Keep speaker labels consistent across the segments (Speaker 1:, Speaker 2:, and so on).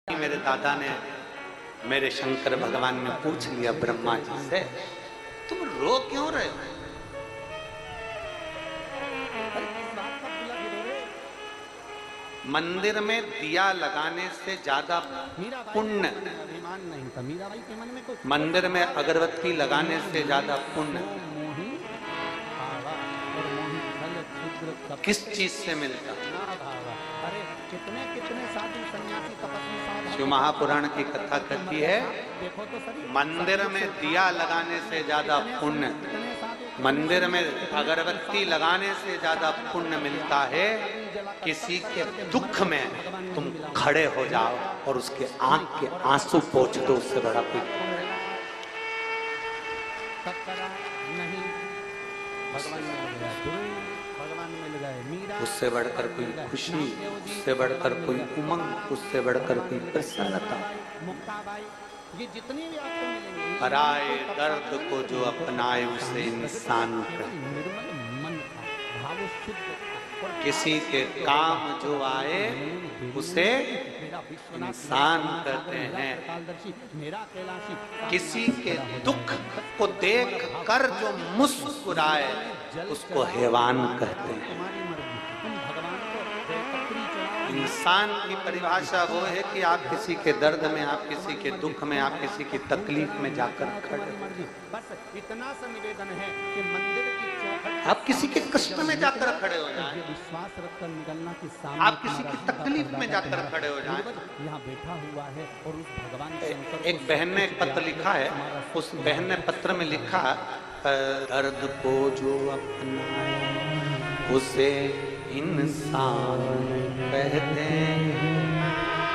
Speaker 1: मेरे दादा ने मेरे शंकर भगवान ने पूछ लिया ब्रह्मा जी से, तुम रो क्यों रहे हो? मंदिर में दिया लगाने से ज्यादा पुण्य, मंदिर में अगरबत्ती लगाने से ज्यादा पुण्य किस चीज से मिलता? शिव महापुराण की कथा कहती है, मंदिर में दिया लगाने से ज्यादा पुण्य, मंदिर में अगरबत्ती लगाने से ज्यादा पुण्य मिलता है किसी के दुख में तुम खड़े हो जाओ और उसके आंख के आंसू पोंछ दो, उससे बड़ा कोई उससे बढ़कर कोई खुशी, उससे बढ़कर कोई उमंग, उससे बढ़कर कोई प्रसन्नता। ये जितने भी आपको मिलेंगे, पराए दर्द को जो अपनाए उसे इंसान किसी के काम जो आए उसे इंसान कहते हैं। किसी के दुख को देख कर जो मुस्कुराए उसको हैवान कहते हैं। इंसान की परिभाषा वो है कि आप किसी के दर्द में, आप किसी के दुख में, आप किसी की तकलीफ में जाकर खड़े, बस इतना सा निवेदन है कि मंदिर की चौखट, आप किसी के कष्ट में जाकर खड़े हो जाएं, विश्वास रखकर निकलना कि सामने आप किसी की तकलीफ में जाकर खड़े हो जाएं। यहाँ बैठा हुआ है और उस भगवान एक बहन ने एक पत्र लिखा है, उस बहन ने पत्र में लिखा, दर्द को जो अपनाए उसे इंसान कहते हैं,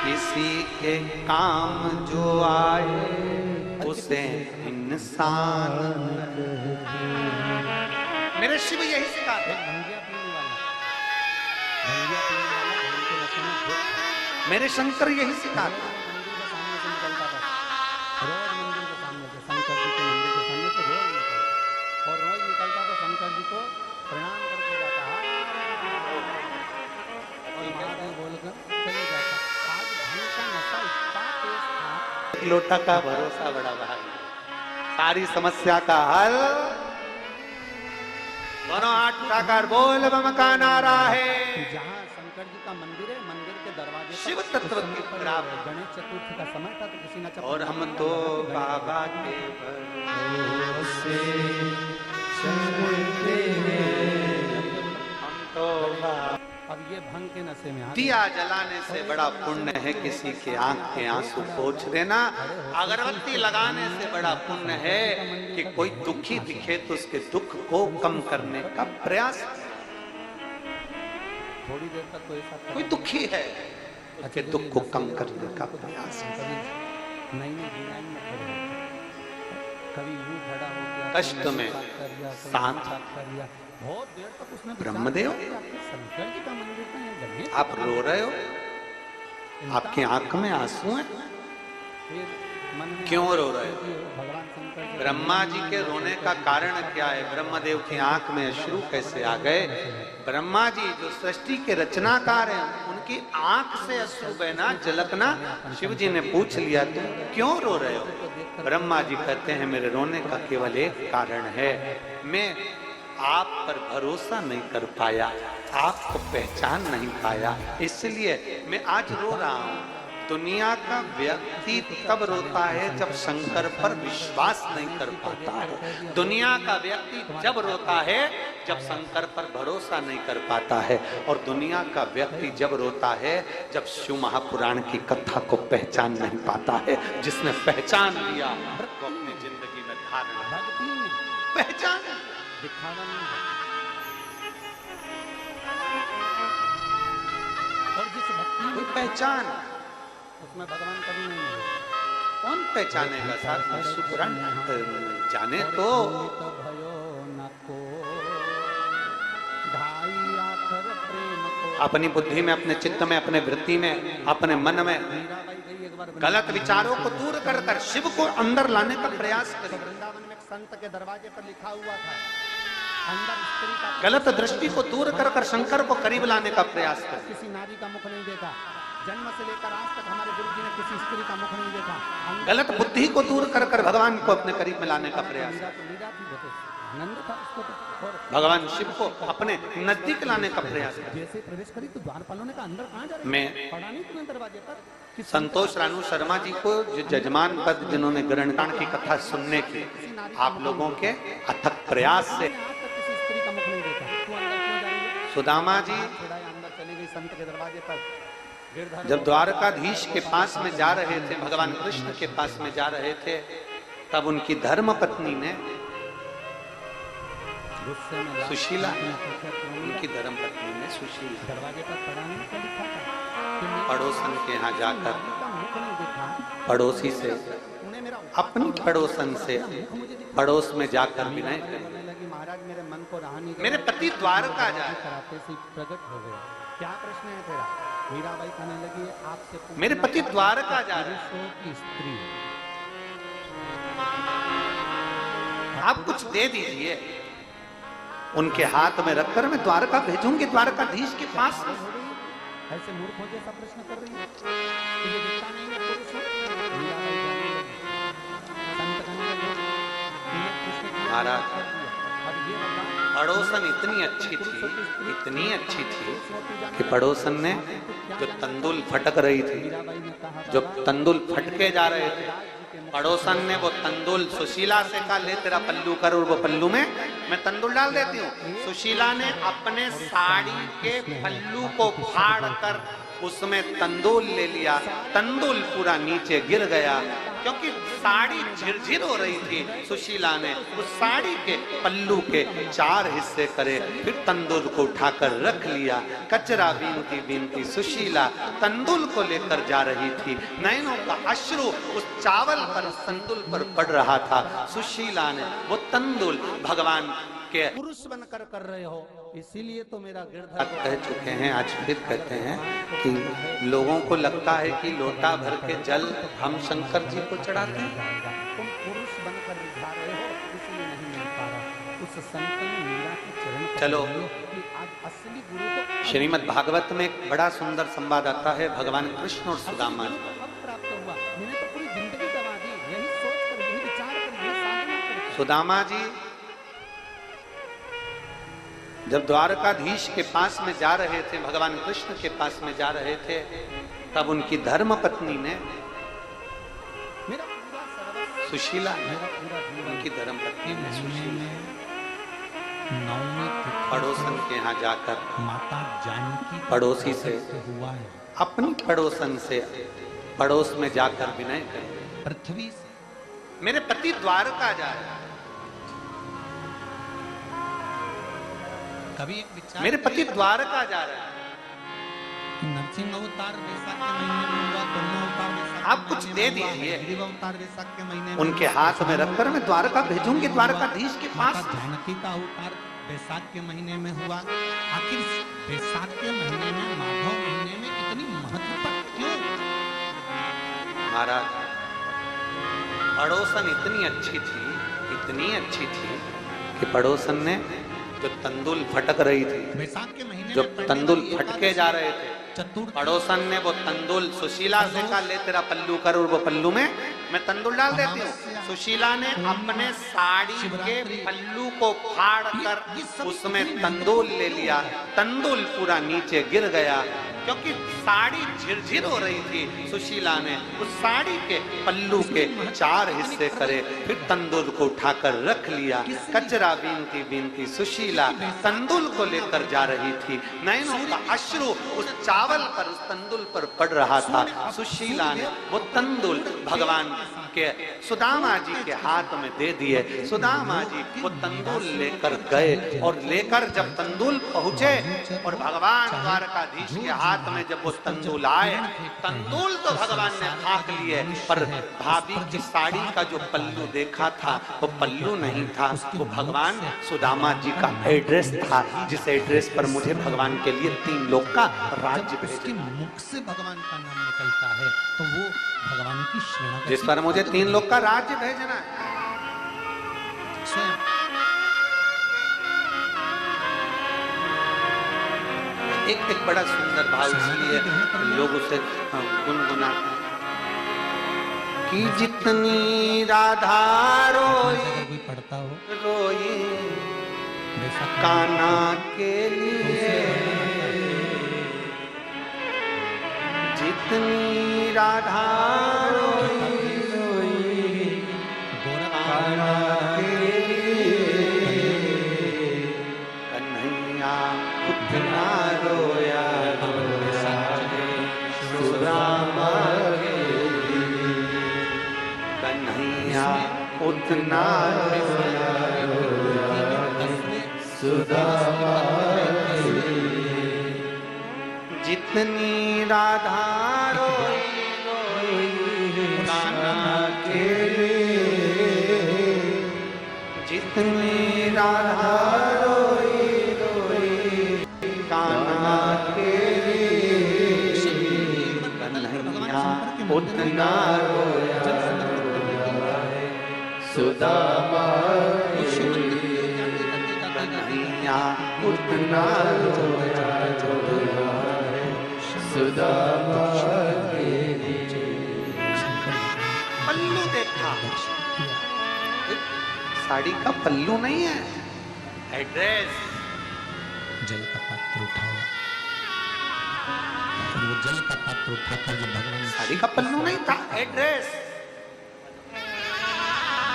Speaker 1: किसी के काम जो आए उसे इंसान। मेरे शिव यही सिखाते हैं, मेरे शंकर यही सिखाते हैं। लोटा का भरोसा बड़ा भारी, सारी समस्या का हल। दोनों हाथ उठाकर बोल बम का नारा है। जहाँ शंकर जी का मंदिर है, मंदिर के दरवाजे शिव तत्व की प्राप्त। गणेश चतुर्थी का समय था तो किसी ने और हम तो बाबा के भरोसे चलते हैं, हम तो अब ये भंग के नशे में दिया जलाने से बड़ा पुण्य है किसी के आंख के आंसू पोंछ देना। अगरबत्ती लगाने से बड़ा पुण्य है कि कोई दुखी दिखे तो उसके दुख को कम करने का प्रयास। थोड़ी देर तक तो ऐसा कोई दुखी है, उसके दुख को कम करने का प्रयास। कभी यूं खड़ा हो गया कष्ट में शांत, बहुत देर तक उसने ब्रह्मदेव आप रो रहे हो, आपकी आंख में आंसू हैं, क्यों रो रहे हो? ब्रह्मा जी के रोने का कारण क्या है? ब्रह्मदेव की आंख में अश्रु कैसे आ गए? ब्रह्मा जी जो सृष्टि के रचनाकार हैं, उनकी आंख से अश्रु बहना, झलकना शिव जी ने पूछ लिया, तुम क्यों रो रहे हो? ब्रह्मा जी कहते हैं, मेरे रोने का केवल एक कारण है, मैं आप पर भरोसा नहीं कर पाया, आपको पहचान नहीं पाया, इसलिए मैं आज रो रहा हूं। दुनिया का व्यक्ति तब रोता है जब शंकर पर विश्वास नहीं कर पाता है। दुनिया का व्यक्ति जब रोता है जब शंकर पर भरोसा नहीं कर पाता है, और दुनिया का व्यक्ति जब रोता है जब शिव महापुराण की कथा को पहचान नहीं पाता है। जिसने पहचान लिया वो अपनी जिंदगी में धारण पहचान दिखाना नहीं है। और जिस भक्ति कोई पहचान उसमें भगवान कभी नहीं है। कौन पहचानेगा? साथ शिवपुराण जाने तो अपनी बुद्धि में, अपने चित्त में, अपने वृत्ति में, अपने मन में गलत विचारों को दूर कर कर शिव को अंदर लाने का प्रयास करें। वृंदावन में संत के दरवाजे पर लिखा हुआ था, गलत दृष्टि को दूर कर कर शंकर को करीब लाने का प्रयास करें। किसी नारी का मुख नहीं देखा,
Speaker 2: जन्म से लेकर आज तक हमारे गुरु जी ने किसी स्त्री का मुख नहीं देखा।
Speaker 1: गलत बुद्धि को दूर कर कर भगवान को अपने करीब में लाने का प्रयास।
Speaker 2: मीरा थी वो तो आनंद था उसको तो, और
Speaker 1: भगवान शिव को अपने नजदीक लाने का प्रयास है।
Speaker 2: जैसे प्रवेश करी तो द्वारपालों ने कहा अंदर कहाँ जा रहे हो?
Speaker 1: मैं
Speaker 2: पड़ा नहीं तुम्हें दरवाजे पर कि
Speaker 1: संतोष रानू शर्मा जी को जो जजमान पद जिन्होंने ग्रहणकांड की कथा सुनने की आप लोगों के अथक प्रयास से
Speaker 2: आज तक किसी स्त्री का मुख नहीं देखा, तू अंदर क्यों जा रही है?
Speaker 1: सुदामा जी
Speaker 2: छुड़ाया, अंदर चली गई संत के दरवाजे पर। गिरधर
Speaker 1: जब द्वारकाधीश के पास में जा रहे थे, भगवान कृष्ण के पास में जा रहे थे, तब उनकी धर्म पत्नी ने
Speaker 2: गुस्से में
Speaker 1: सुशीला, उनकी धर्म पत्नी ने सुशीला
Speaker 2: दरवाजे पर पड़ा नहीं क्या लिखा था कि मैं
Speaker 1: पड़ोसन के यहाँ जाकर
Speaker 2: का मुख नहीं देखा,
Speaker 1: पड़ोसी से
Speaker 2: उन्हें मेरा
Speaker 1: अपनी पड़ोसन से पड़ोस में जाकर विनय करे,
Speaker 2: बोलने लगी महाराज मेरे मन को रहा नहीं
Speaker 1: मेरे पति द्वारका जा रहे,
Speaker 2: कराते से प्रकट हो गया। क्या प्रश्न है तेरा? मीराबाई कहने लगी आपसे पूछना
Speaker 1: मेरे पति
Speaker 2: चाहती हूँ,
Speaker 1: द्वारका जा रहे,
Speaker 2: पुरुषों की स्त्री
Speaker 1: आप कुछ दे दीजिए। उनके हाथ में रखकर मैं द्वारका भेजूंगी, द्वारकाधीश के पास।
Speaker 2: ऐसे मूर्खों जैसा प्रश्न कर रही है, तुझे दिखता नहीं है पुरुष हो? मीराबाई कहने लगी, संत कहने लगे, तूने प्रश्न किया,
Speaker 1: महाराज,
Speaker 2: कर दिया। अब ये बता,
Speaker 1: पड़ोसन इतनी अच्छी थी, इतनी अच्छी थी कि पड़ोसन ने जो तंदुल फटक रही थी,
Speaker 2: मीराबाई ने कहा
Speaker 1: जो तंदुल फटके जा रहे थे, पड़ोसन ने वो तंदुल सुशीला से कहा ले तेरा पल्लू कर, और वो पल्लू में मैं तंदुल डाल देती हूँ। सुशीला ने अपने साड़ी के पल्लू को फाड़ कर उसमें तंदुल ले लिया, तंदुल पूरा नीचे गिर गया, क्योंकि साड़ी झिरझिर हो रही थी। सुशीला ने उस साड़ी के पल्लू के 4 हिस्से करे, फिर तंदुल को उठाकर रख लिया। कचरा बीनती बीनती सुशीला तंदुल को लेकर जा रही थी, नैनों का अश्रु उस चावल पर, उस तंदुल पर पड़ रहा था। सुशीला ने वो तंदुल भगवान के
Speaker 2: पुरुष बनकर कर रहे हो, इसीलिए तो मेरा
Speaker 1: अब
Speaker 2: गिरधर
Speaker 1: कह चुके हैं, आज फिर कहते हैं कि लोगों को लगता है कि लोटा भर के जल हम शंकर जी को चढ़ाते हैं।
Speaker 2: तुम पुरुष बनकर जा रहे हो, इसलिए नहीं मिल पा रहा। उस संत ने मीरा के चरण पकड़
Speaker 1: चलो।
Speaker 2: लिए कि आज असली गुरु तो
Speaker 1: श्रीमद् भागवत में एक बड़ा सुंदर संवाद आता है भगवान कृष्ण और सुदामा जी।
Speaker 2: अब प्राप्त हुआ। मैंने तो पूरी जिंदगी गवा दी, यही सोच कर, यही विचार कर, यही साधना कर।
Speaker 1: सुदामा जी जब द्वारकाधीश के पास में जा रहे थे, भगवान कृष्ण के पास में जा रहे थे, तब उनकी धर्म पत्नी ने
Speaker 2: मेरा पूरा सर्वस्व,
Speaker 1: सुशीला,
Speaker 2: मेरा पूरा जीवन
Speaker 1: उनकी धर्म पत्नी ने सुशीला
Speaker 2: नौवीं तिथि
Speaker 1: पड़ोसन के यहाँ जाकर
Speaker 2: माता जानकी का
Speaker 1: पड़ोसी से
Speaker 2: हुआ है।
Speaker 1: अपनी पड़ोसन से पड़ोस में जाकर विनय करे,
Speaker 2: पृथ्वी से
Speaker 1: मेरे पति द्वारका जा रहे,
Speaker 2: कभी एक विचार
Speaker 1: मेरे पति द्वारका जा रहे हैं।
Speaker 2: कि नरसिंह अवतार वैशाख के महीने में हुआ, ब्रह्म अवतार वैशाख
Speaker 1: आप
Speaker 2: के
Speaker 1: कुछ
Speaker 2: महीने
Speaker 1: दे
Speaker 2: में हुआ,
Speaker 1: दीजिए।
Speaker 2: हरिव अवतार वैशाख के महीने में
Speaker 1: उनके
Speaker 2: हुआ,
Speaker 1: हाथ में रखकर मैं द्वारका भेजूंगी, द्वारकाधीश के पास।
Speaker 2: माता जानकी का अवतार वैशाख के महीने में हुआ। आखिर वैशाख के महीने में, माघव महीने में इतनी महत्वता क्यों?
Speaker 1: महाराज, पड़ोसन इतनी अच्छी थी, इतनी अच्छी थी कि पड़ोसन ने जो तंदुल फटक रही थी,
Speaker 2: वैशाख के महीने
Speaker 1: जो
Speaker 2: में पड़ने
Speaker 1: तंदुल
Speaker 2: वाली
Speaker 1: फटके जा रहे थे,
Speaker 2: चतुर्थी
Speaker 1: पड़ोसन ने वो तंदुल सुशीला से कहा ले तेरा पल्लू कर, और वो पल्लू में मैं तंदुल डाल देती हूँ। सुशीला ने अपने साड़ी के पल्लू को फाड़ कर उसमें तंदुल ले लिया, तंदुल पूरा नीचे गिर गया, क्योंकि साड़ी झिरझिर हो रही थी। सुशीला ने उस साड़ी के पल्लू के 4 हिस्से करे, फिर तंदुल को उठाकर रख लिया। कचरा बीनती बीनती सुशीला तंदुल को लेकर जा रही थी, नैनों का अश्रु उस चावल पर, उस तंदुल पर पड़ रहा था। सुशीला ने वो तंदुल भगवान के सुदामा जी के हाथ में दे दिए। सुदामा जी वो तंदुल लेकर गए, और लेकर जब तंदुल पहुंचे और भगवान द्वारकाधीश के हाथ में जब वो तंदुल आए, तंदुल तो भगवान ने थाक लिए, पर भाभी की साड़ी का जो पल्लू देखा था वो पल्लू नहीं था, वो भगवान सुदामा जी का एड्रेस था, जिस एड्रेस पर मुझे भगवान के लिए 3 लोक का राज्य भेजे,
Speaker 2: मुख से भगवान का नाम निकलता है तो वो भगवान की शरणागति,
Speaker 1: जिस पर मुझे 3 लोक का राज्य भेजना है।
Speaker 2: स्वयं
Speaker 1: एक बड़ा सुंदर भाव, इसलिए लोग उसे गुनगुनाते हैं कि जितनी राधा रोई
Speaker 2: कोई पढ़ता हो
Speaker 1: रोई कान्हा के लिए, जितनी राधा रोई रोई कान्हा के लिए, कन्हैया उतना रोया रोया सुदामा के लिए, कन्हैया उतना रोया सुदामा के लिए, जितनी राधा रोई रोई कान्हा के लिए, जितनी राधा रोई रोई कान्हा के लिए, कन्हैया उतना रोया सुदामा के लिए, कन्हैया उतना रोया सुदामा के लिए। पल्लू देखा, साड़ी का पल्लू नहीं है, एड्रेस।
Speaker 2: जल का पात्र उठाया और वो जल का पात्र उठाकर जब भगवान
Speaker 1: साड़ी का पल्लू नहीं था, एड्रेस।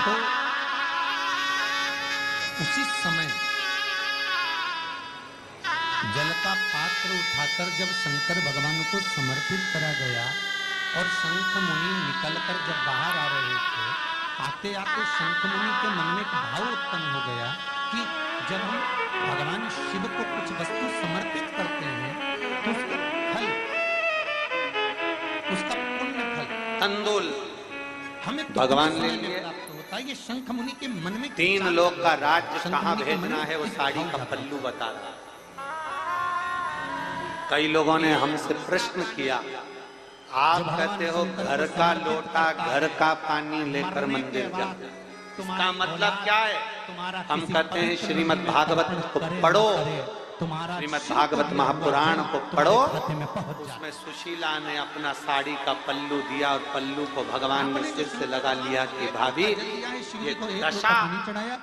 Speaker 2: तो उसी समय जल का पात्र उठाकर जब शंकर भगवान को समर्पित करा गया और शंख मुनि निकलकर जब बाहर आ रहे थे, आते आते शंख मुनि के मन में एक भाव उत्पन्न हो गया कि जब हम भगवान शिव को कुछ वस्तु समर्पित करते हैं तो उसका फल, उसका पुण्य फल
Speaker 1: तंदुल
Speaker 2: हमें
Speaker 1: भगवान ले लिए।
Speaker 2: प्राप्त होता है। ये शंख मुनि के मन में
Speaker 1: तीन लोग का राज्य कहाँ भेजना है, वो साड़ी का पल्लू बता रहा। कई लोगों ने हमसे प्रश्न किया, आप कहते हो घर का लोटा घर का पानी लेकर मंदिर जाओ, इसका मतलब क्या है? हम कहते हैं श्रीमद् भागवत को पढ़ो, श्रीमद् भागवत महापुराण को पढ़ो। उसमें सुशीला ने अपना साड़ी का पल्लू दिया और पल्लू को भगवान ने सिर से लगा लिया कि भाभी ये दशा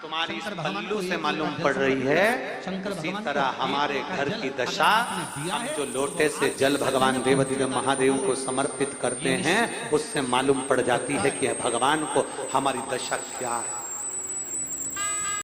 Speaker 1: तुम्हारी इस पल्लू से मालूम पड़ रही है, इसी तरह हमारे घर की दशा, हम जो लोटे से जल भगवान देवाधिदेव महादेव को समर्पित करते हैं उससे मालूम पड़ जाती है कि भगवान को हमारी दशा क्या है।